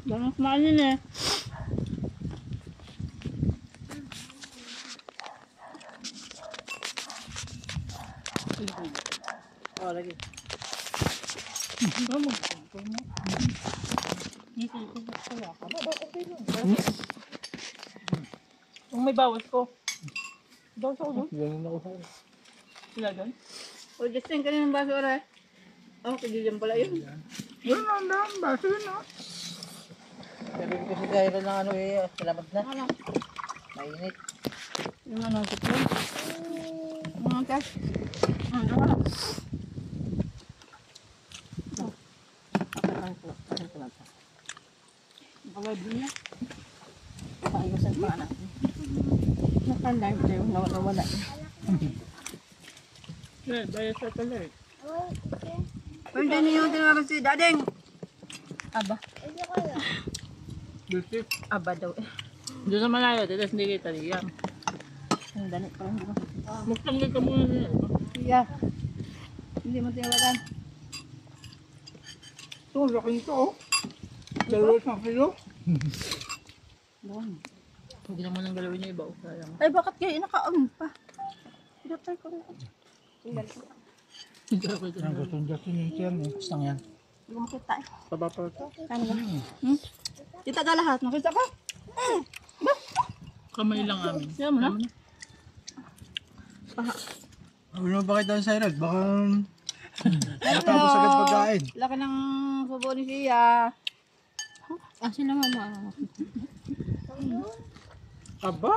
Bangas maanin eh. Oh, lagi. Vamos. Kung may bawas ko. Bawas ako doon. Ganun ako sa'yo. Sila doon. O, Justin, kanina ng baso oras. Oh, kaya pala yun. Yun ang daan, baso yun ah. Sabi ko si Jairo ng ano eh, salamat na. Ano? Mainit. Yung ano, tutlo. Ano, tas? Ano, wala. Nakalive din na. Paayusan pa natin. Nakalive tayo, nawala. Yeah, bayad sa tuloy. Pwede niyo tinawag si Dadeng. Aba. Dulce. Aba daw eh. Doon sa malayo, titas hindi kita riyan. Ang danit pa rin. Magtanggal ka muna din. Yeah. Hindi mo tinawagan. Ito, laking to oh. 2 kilo. Doon. Hindi naman ang galawin niya iba. Sayang. Ay, bakit kayo naka-on pa? Pinatay ko rin. Ang gustong Justin yung tiyan eh. Gustang yan. Hindi ko makita eh. Taba pa ito. Ano ba? Kita ka lahat. Nakita ka? Kamay lang amin. Siya mo na? Ano ba kita sa Irad? Baka matapos agad pagkain. Laki ng subo ni Sia. Ah, sila mama. Aba!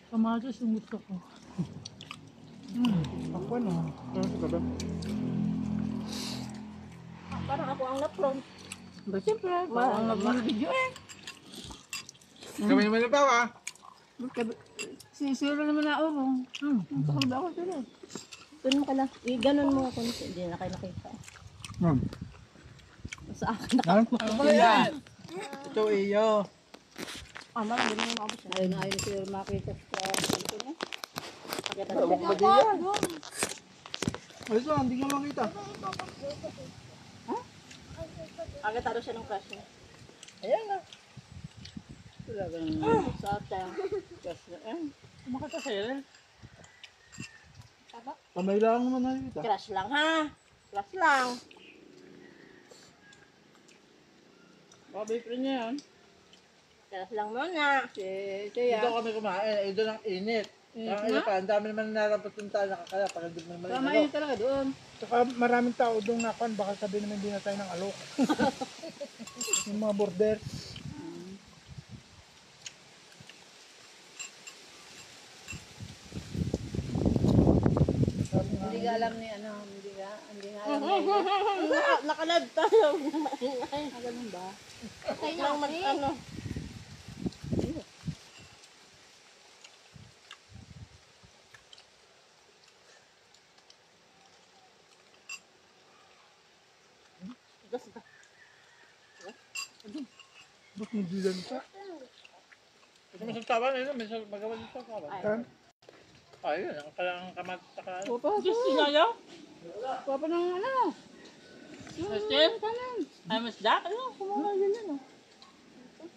Kamatis yung gusto ko. Ako ano? Ano sa gabi? Parang ako ang na-prompt. Ba, siyempre. Ang nag-video eh. Kami naman na bawa. Si Siro naman na urong. Ang takot ako sila. Ganun ka lang. Ganon mo ako. Hindi na kayo nakita. Sa akin na. Ano yan? Ito iyo. Marami din mo ako siya. Ayun na ayun si makita sa dito niya. Pakita Tawag ba din yan? Ay, ito, hindi nga makita. Pakita daw siya ng crush niya. Ayan na. Wala ganun. Sa atin. Crush niya. Makita sa'yo. Kamay lang naman nakikita. Crush lang ha. Crush lang. Baka boyfriend niya yan. Crush lang muna. Si Tia. Dito kami kumain. Ito lang init. Ang ina pa, ang dami naman narapatunta nakakaya pag hindi naman Tama malinaw. yun talaga doon. Saka maraming tao doon nakan, baka sabihin naman hindi na tayo ng alok. Yung mga border. Hindi ka alam ni ano. Hindi ka alam ni Nakalab tayo. Ganun ba? Tayo lang mag ano. Ba't nagdilan ka? Ito mo sa tawa na yun. May magawa dito sa tawa. Kan? Ayun, ang kalang kamat sa kalan. Papa, Diyos, sinayaw? papa ng ano. Justin? Ay, mas dak? Ano? Kumuha yun yan.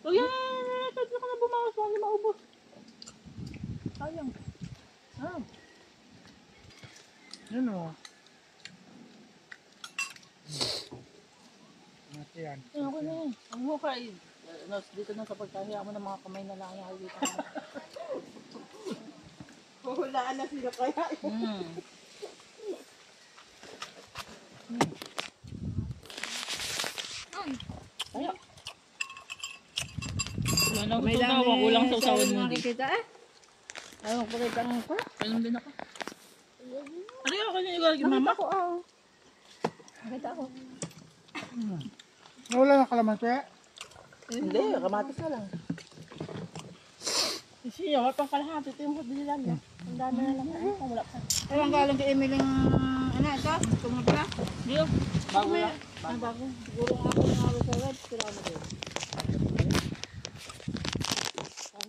Huwag yan. Kahit na ka na bumawas. Huwag na maubos. Sayang. Yan o. Mati yan. Ano ko na yun? Ang hukay. Dito na sa pagkahiya mo ng mga kamay na lang nakikita mo. Huhulaan na sila kaya. Ayaw. Wala na gusto daw. Kulang sa usawan mo. Makikita eh. Ayaw ko rin tanong ko. Kailan din ako. Ano yung kanya yung gagawin mama? Ako Nakita ko. Wala na kalamansi? Hindi, kamatis na lang. Kasi yung pang kalahati. Ito yung kabili lang. Ang dami na lang. Kung wala pa. Ayun galing kay Emily ng ano ito? Tungkol pala. Diyo. Bago lang. Bago. Siguro nga ako ng halo sa web. Sira na din.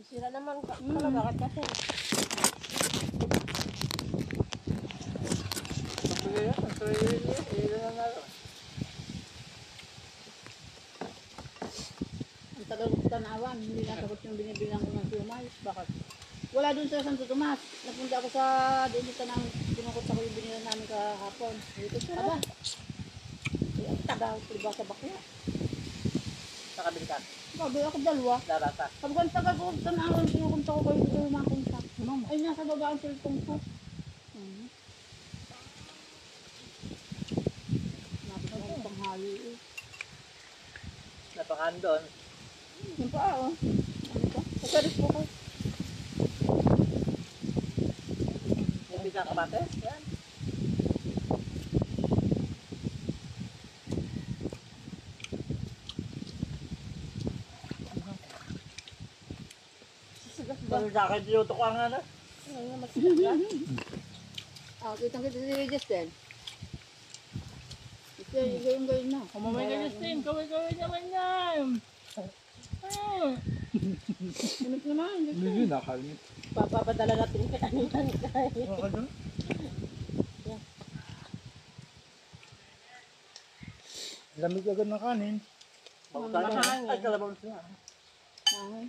Sira naman talaga kasi. Pagkaya yan. Ang sarili niya. Ilan na nga. Tanawan, hindi nasagot yung binibilang ko ng siumay. Bakit? Wala dun sa Santo Tomas. Napunta ako sa doon sa nang tinukot ako yung binila namin kahapon. Dito siya. Aba. Ang taga, diba sa bakla? Nakabili ka. Bago ako dalawa. Darata. Sabi ko, ang taga ko, tanawan, kinukunta ko kayo dito makunta. Ay, nasa baba ang cellphone ko. Napit ako panghali eh. Napakaan doon. Yung paa oh. Ano ka? Pagkaris po ko. Hindi ka kabate? Yan. Pero sa akin, dinuto ko ang ano. Ah, kitang-kita si Justin. Ito, yung gayon na. Kumamay ka Justin, kaway-kaway naman yan. Sunod naman, Justin. Hindi, nakalimit. Papapadala natin kay Anitan kay. Okay dun? Lamig agad ng kanin. Mahangin. Ay, kalabang siya. Mahangin.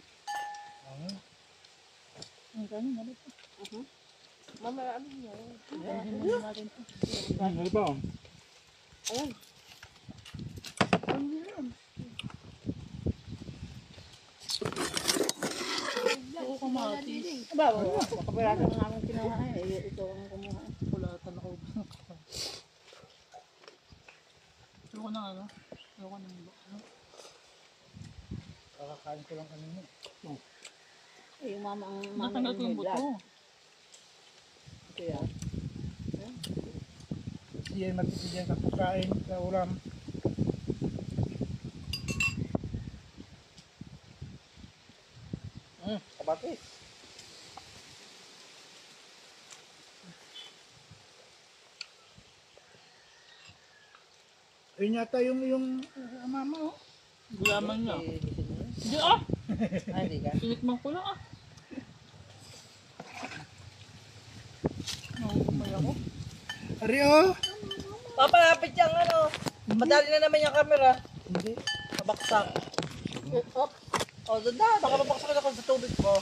Ang kanin, ano ito? Mamaya, ano niya? Ano ba? Ayan. Ako kamatis. Aba, kapirasan na namin kinuha eh. Ito ang kumuha. Kulatan ako. Ayoko na ano? Ayoko na ano? Kakakain ko lang kanina. Eh, yung mama ang Natanggal ko yung buto. Ito yan. Siya ay matipid yan sa pagkain, sa ulam. Kabatis. Ayun yata yung mama oh. Gulaman niya. Hindi ah! Ay, di ka. Sinikman ko lang ah. Nakumay ako. Ari oh! Papalapit yung ano. Madali na naman yung camera. Hindi. Mabaksak. O, doon na. Baka mabaksakin ako sa tubig ko.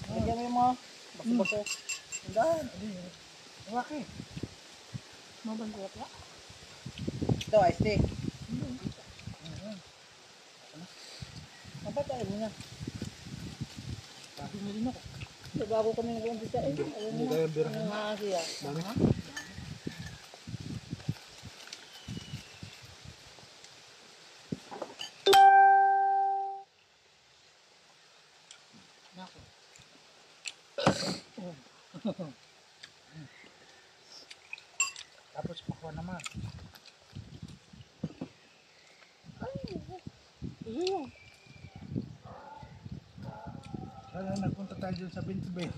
Lagyan mo yung mga baso-baso. Sandaan. Waki. Mabanggap na. Ito, ice tea. Mabatayin mo na. Bumili na ko. Bago kami nag-umpisa eh. Alam Hindi mo kaya na. bira. Ang mga siya. Dami. Nako. Tapos pakuha naman. Sana nagpunta tayo dun sa Bintubay.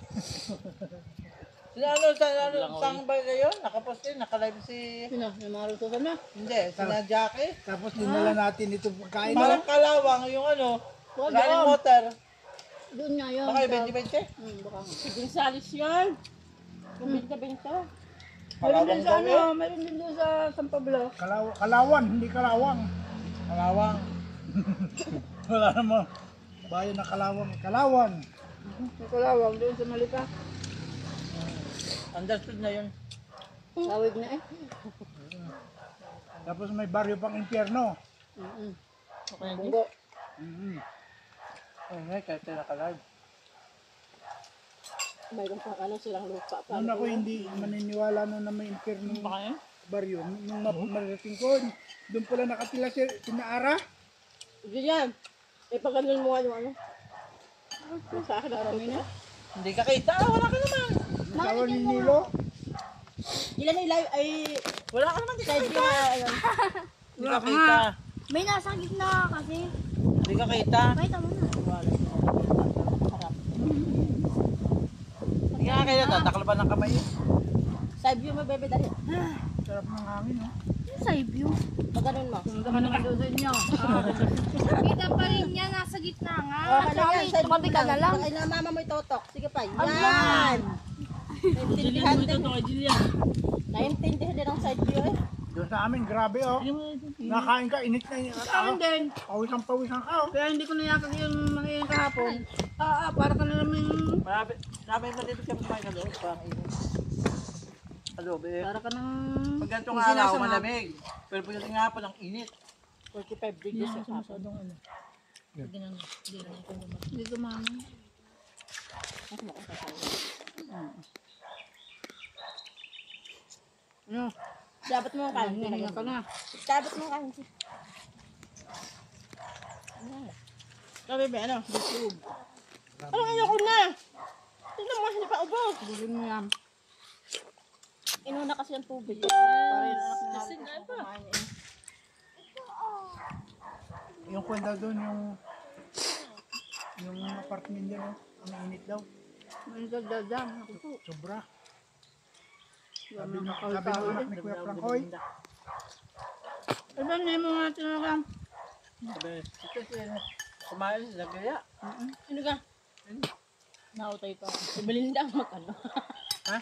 Saan ba kayo? Nakapost din, nakalive si... Sino? May mga rutusan na? Hindi, sina Jackie. Tapos dinala natin ito pagkain. Parang kalawang yung ano, Wag running doon. water. Doon nga yun. Baka yung 20-20. Baka nga. Gonzales yan. Yung benta-benta. Meron din Kalawang sa daw ano, yun. meron din doon sa San Pablo. Kalawan, hindi kalawang. Kalawang. Wala naman. Bayan na kalawang. Kalawan. May kalawang doon sa Malika. Understood na yun. Tawid na eh. Tapos may baryo pang impyerno. Okay, hindi. Bunggo. Ay, ngay, kahit tayo nakalive. Mayroon pang ano silang lupa pa. Noon ako hindi maniniwala noon na may impyerno Baka yun? baryo. Nung marating ko, doon pala nakatila si Ara. Ganyan. Eh pag ganun mo yung ano. Sa akin arami na. Hindi ka kita. Wala ka naman. Asawa ni Nilo. Ilan na live ay Wala ka naman. Hindi ka live kita. yung ayun. Hindi ka kita. May nasa gitna kasi. Hindi ka kita. Pakita mo na. Hindi ka kita. Tatakal ng kamay eh. Side view mo bebe dali. Sarap ng hangin, no? Yung side view. Pag ganun mo. Kung naman naman doon sa inyo. Kita pa rin yan. Nasa gitna nga. Okay lang yan. Side Tumabi ka na lang. Ay na mama mo itotok. Sige pa. Yan. Jillian mo ito kay Jillian. Naintindihan din ang side view eh. Doon sa amin, grabe oh. Nakain ka, init na init. Sa akin din. Pawisan ka oh. Kaya hindi ko nayakag yung mga kahapon. Para ka na naman Marami matipid ka kumain ka doon. Parang init. Adobo eh. para ka ng... Pag ganitong araw, malamig. Pero pagdating nga po, ang init. 45 degrees sa kahapon. Hindi gumana. Ano? Dapat mo kain. Hinga ka na. Dapat mo kain. Sabi ba, ano? Bitug. Parang ayoko na. Tignan mo, hindi pa ubos. Bugin mo yan. Inuna kasi ang tubig. Para yung anak na Kasi nga ba? Yung kwenta doon, yung apartment niya, no? Ang init daw. May dagdagan. Ako po. Sobra. Sabi Sabi na ng anak ni Kuya Francoy. Iba, hindi mo nga tinakam. Sabi, ito siya. Kumain, nagaya. Ano ka? Nautay pa. Si Belinda ang mag-ano. Ha?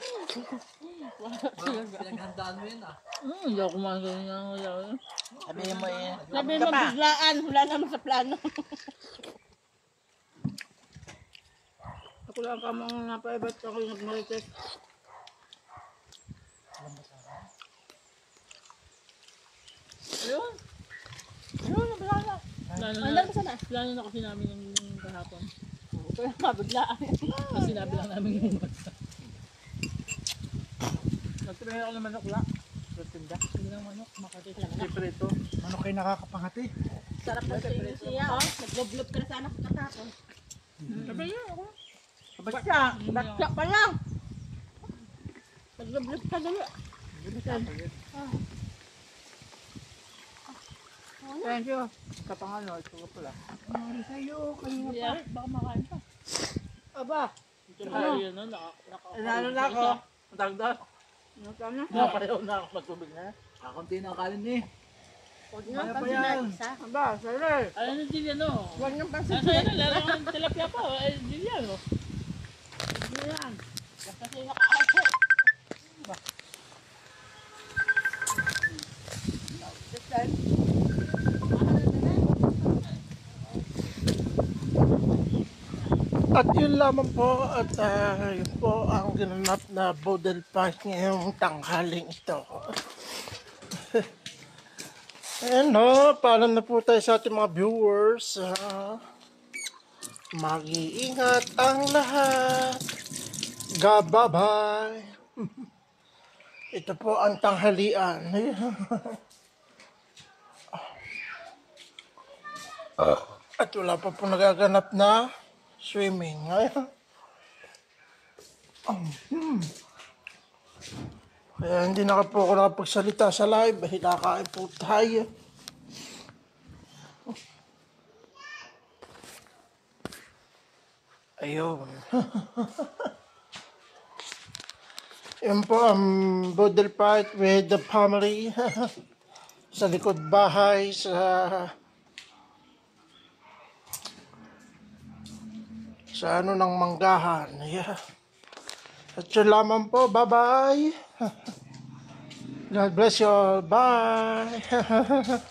Pinaghandaan mo yun ah. Hindi ako kumain ng wala. Sabihin mo eh. Sabi mo, biglaan. Wala naman sa plano. Ako lang kamang napaibat ako yung nagmarites. Ayun. Ayun, wala na. Andang ka sana. Plano na kasi namin yung kahapon. Kaya mabiglaan. Kasi sinabi lang namin yung basta. Nagsabihin ako ng manok la. Tinda. Hindi lang manok, makati. Siyempre ito. Ano kayo nakakapangati? Sarap na siya, oh. Nagloblop ka na sana katapon. Sabi niya ako. Batya. Bakya pa lang. Nagloblop ka dali. Thank you. Kapangano, ito ko pala. Ano sa'yo? Kanina pa. Yeah, baka makain pa. Aba. Ano? Yun, naka. Ano na ako? Dagdag. Ano ka na? Nakapareho na ako matubig na. Kakunti na kalin eh. Huwag nyo Ano pa pansin yan? na isa. Aba, sorry. Ano na din yan o? Huwag nyo pansin Nasa yan, lalo ka ng tilapia pa. Ay, din yan o. Ano yan? kasi nakaako. At yun lamang po at yun po ang ginanap na Bodel Park ngayong tanghaling ito. Ayan ho, paalam na po tayo sa ating mga viewers. Mag-iingat ang lahat. Bye-bye. Ito po ang tanghalian. At wala pa po nagaganap na swimming. Kaya hindi na po ako nakapagsalita sa live dahil nakain po tayo. Ayun. Yun po ang Bodel Park with the family. Sa likod bahay, sa ano ng manggahan. Yeah. At yun lamang po. Bye-bye. God bless you all. Bye.